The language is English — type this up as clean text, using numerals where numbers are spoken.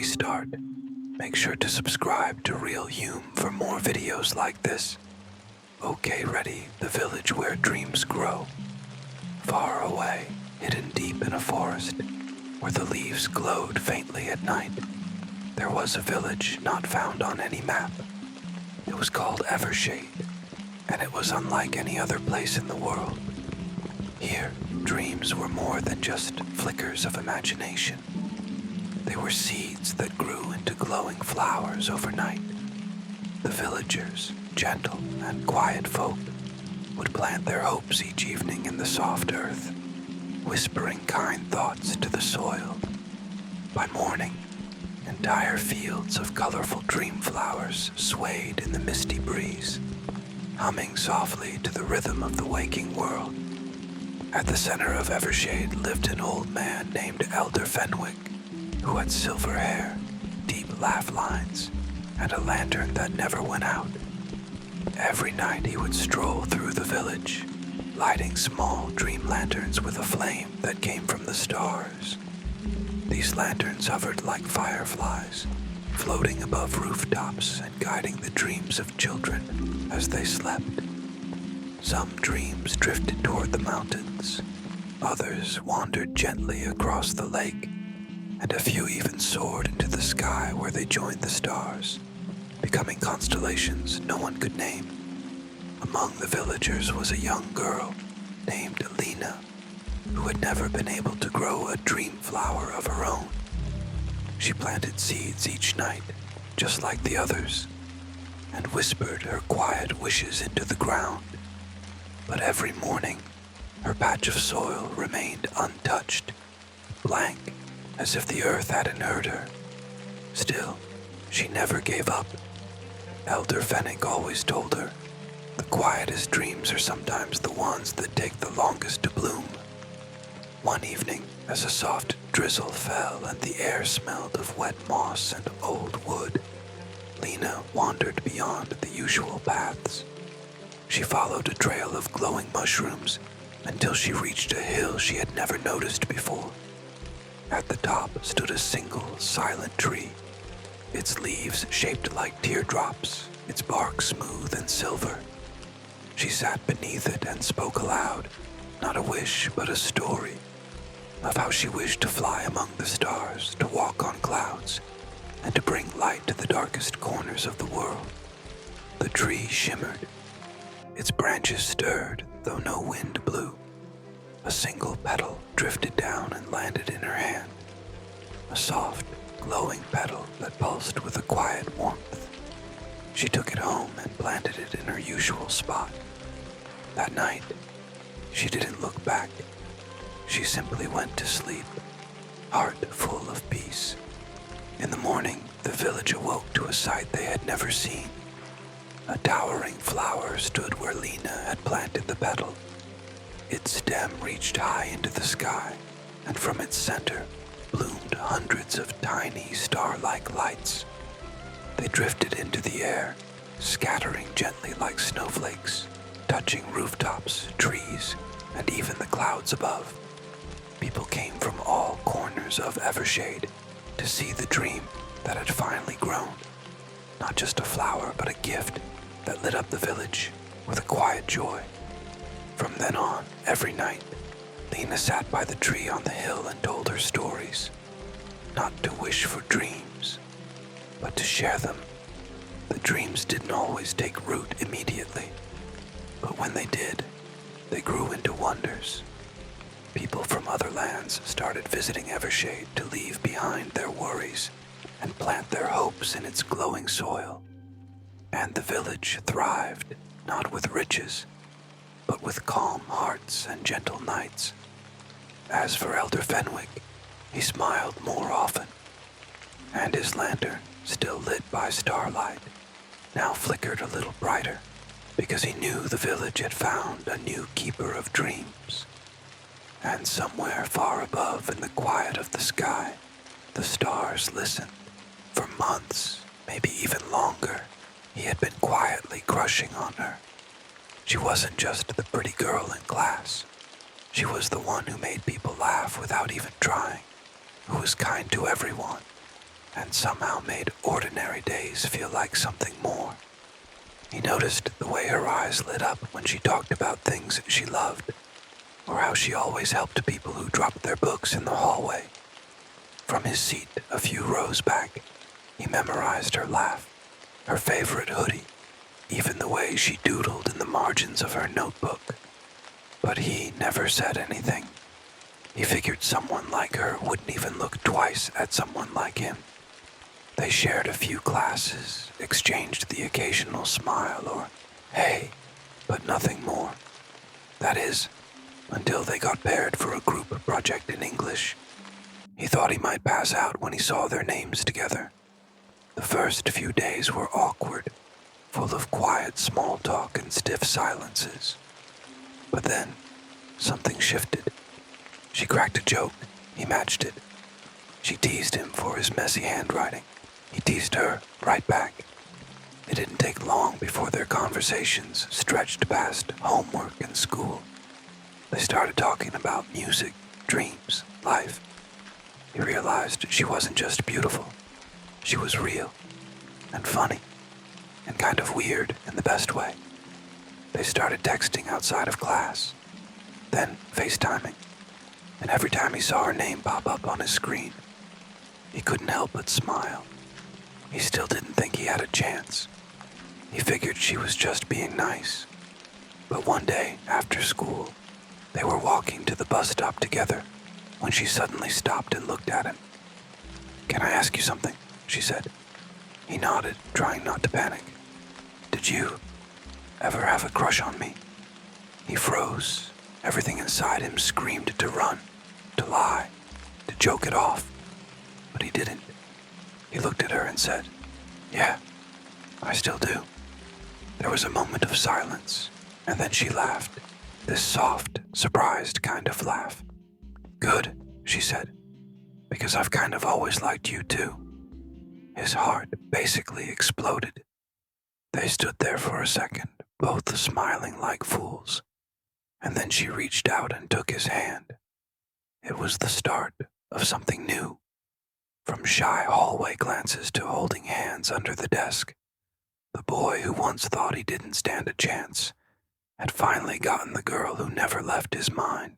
we start, make sure to subscribe to Real Hume for more videos like this. Okay, ready, the village where dreams grow. Far away, hidden deep in a forest, where the leaves glowed faintly at night, there was a village not found on any map. It was called Evershade, and it was unlike any other place in the world. Here, dreams were more than just flickers of imagination. They were seeds that grew into glowing flowers overnight. The villagers, gentle and quiet folk, would plant their hopes each evening in the soft earth, whispering kind thoughts to the soil. By morning, entire fields of colorful dream flowers swayed in the misty breeze, humming softly to the rhythm of the waking world. At the center of Evershade lived an old man named Elder Fenwick, who had silver hair, deep laugh lines, and a lantern that never went out. Every night he would stroll through the village, lighting small dream lanterns with a flame that came from the stars. These lanterns hovered like fireflies, floating above rooftops and guiding the dreams of children as they slept. Some dreams drifted toward the mountains, others wandered gently across the lake, and a few even soared into the sky where they joined the stars, becoming constellations no one could name. Among the villagers was a young girl named Lena, who had never been able to grow a dream flower of her own. She planted seeds each night, just like the others, and whispered her quiet wishes into the ground. But every morning, her patch of soil remained untouched, blank, as if the earth hadn't heard her. Still, she never gave up. Elder Fenwick always told her, the quietest dreams are sometimes the ones that take the longest to bloom. One evening, as a soft drizzle fell and the air smelled of wet moss and old wood, Lena wandered beyond the usual paths. She followed a trail of glowing mushrooms until she reached a hill she had never noticed before. At the top stood a single, silent tree, its leaves shaped like teardrops, its bark smooth and silver. She sat beneath it and spoke aloud, not a wish but a story, of how she wished to fly among the stars, to walk on clouds, and to bring light to the darkest corners of the world. The tree shimmered. Its branches stirred, though no wind blew. A single petal drifted down and landed in her hand, a soft, glowing petal that pulsed with a quiet warmth. She took it home and planted it in her usual spot. That night, she didn't look back. She simply went to sleep, heart full of peace. In the morning, the village awoke to a sight they had never seen. A towering flower stood where Lena had planted the petal. Its stem reached high into the sky, and from its center bloomed hundreds of tiny star-like lights. They drifted into the air, scattering gently like snowflakes, touching rooftops, trees, and even the clouds above. People came from all corners of Evershade to see the dream that had finally grown. Not just a flower, but a gift that lit up the village with a quiet joy. From then on, every night, Lena sat by the tree on the hill and told her stories, not to wish for dreams, but to share them. The dreams didn't always take root immediately, but when they did, they grew into wonders. People from other lands started visiting Evershade to leave behind their worries and plant their hopes in its glowing soil. And the village thrived, not with riches, but with calm hearts and gentle nights. As for Elder Fenwick, he smiled more often, and his lantern, still lit by starlight, now flickered a little brighter, because he knew the village had found a new keeper of dreams. And somewhere far above in the quiet of the sky, the stars listened. For months, maybe even longer, he had been quietly crushing on her. She wasn't just the pretty girl in class. She was the one who made people laugh without even trying, who was kind to everyone, and somehow made ordinary days feel like something more. He noticed the way her eyes lit up when she talked about things she loved, or how she always helped people who dropped their books in the hallway. From his seat a few rows back, he memorized her laugh, her favorite hoodie, even the way she doodled in the margins of her notebook. But he never said anything. He figured someone like her wouldn't even look twice at someone like him. They shared a few classes, exchanged the occasional smile or hey, but nothing more. That is, until they got paired for a group project in English. He thought he might pass out when he saw their names together. The first few days were awkward, full of quiet small talk and stiff silences. But then, something shifted. She cracked a joke. He matched it. She teased him for his messy handwriting. He teased her right back. It didn't take long before their conversations stretched past homework and school. They started talking about music, dreams, life. He realized she wasn't just beautiful. She was real and funny and kind of weird in the best way. They started texting outside of class, then FaceTiming, and every time he saw her name pop up on his screen, he couldn't help but smile. He still didn't think he had a chance. He figured she was just being nice. But one day, after school, they were walking to the bus stop together when she suddenly stopped and looked at him. "Can I ask you something?" she said. He nodded, trying not to panic. "Did you ever have a crush on me?" He froze. Everything inside him screamed to run, to lie, to joke it off. But he didn't. He looked at her and said, "Yeah, I still do." There was a moment of silence, and then she laughed, this soft, surprised kind of laugh. "Good," she said, "because I've kind of always liked you too." His heart basically exploded. They stood there for a second, both smiling like fools, and then she reached out and took his hand. It was the start of something new. From shy hallway glances to holding hands under the desk, the boy who once thought he didn't stand a chance had finally gotten the girl who never left his mind.